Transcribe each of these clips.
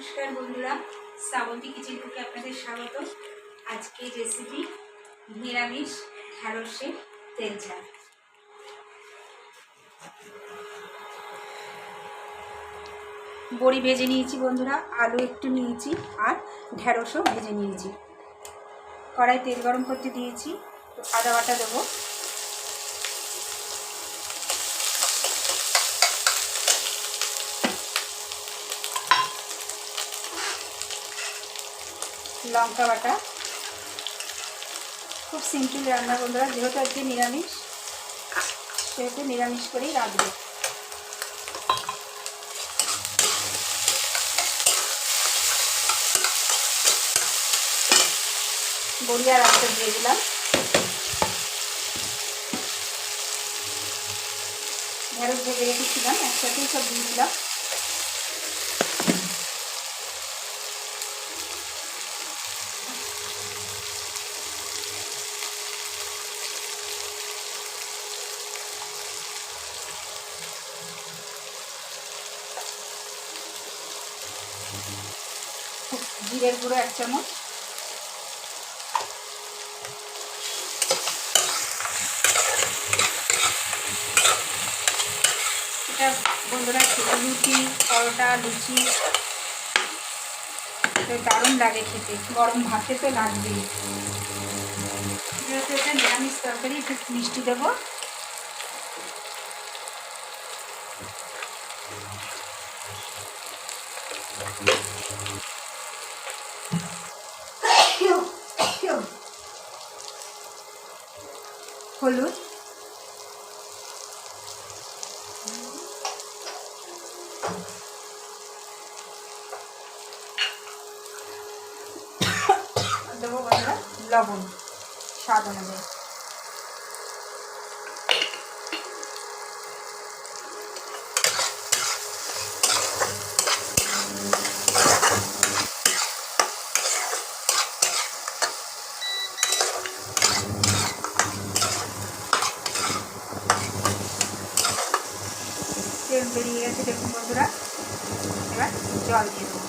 নমস্কার বন্ধুরা, শ্রাবন্তী কিচেন কুকে আপনাদের স্বাগত। আজকে রেসিপি নিরামিষ ঢ্যাঁড়সের তেল ঝাল। বড়ি ভেজে নিয়েছি বন্ধুরা, আলু একটু নিয়েছি আর ঢ্যাঁড়সও ভেজে নিয়েছি। কড়াই তেল গরম করতে দিয়েছি, তো আদা বাটা দেবো, লঙ্কা বাটা। খুব সিম্পল রান্না বন্ধুরা, যেহেতু আজকে নিরামিষ সেহেতু নিরামিষ করেই রাঁধবো। বড়ি আর আলু দিয়ে দিলাম, ঢেঁড়স ভেজে রেখেছিলাম একসাথেই সব দিয়ে দিলাম। জিরের গুঁড়ো 1 চামচ, এটা বন্ধুরা রুটি, পরোটা, লুচি তো দারুণ লাগে খেতে, গরম ভাতে তো লাগবেই। যেহেতু এটা নিরামিষ তরকারি, একটু মিষ্টি দেবো। হলুদ, দেবো বন্ধুরা লবণ স্বাদ অনুযায়ী। তেল বেরিয়ে গেছে দেখুন বন্ধুরা, এবার জল দিয়ে দেবো।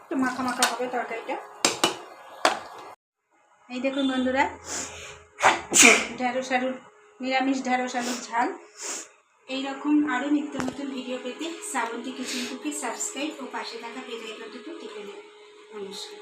একটু মাখা মাখা হবে তরকারিটা। এই দেখুন বন্ধুরা, ঢ্যাঁড়স আলুর নিরামিষ ঢ্যাঁড়স আলুর ঝাল। এইরকম আরও নিত্য নতুন ভিডিও পেতে শ্রাবন্তী কিচেন কুকে সাবস্ক্রাইব ও পাশে থাকা বেল আইকনটিতে টিপে দিন। নমস্কার।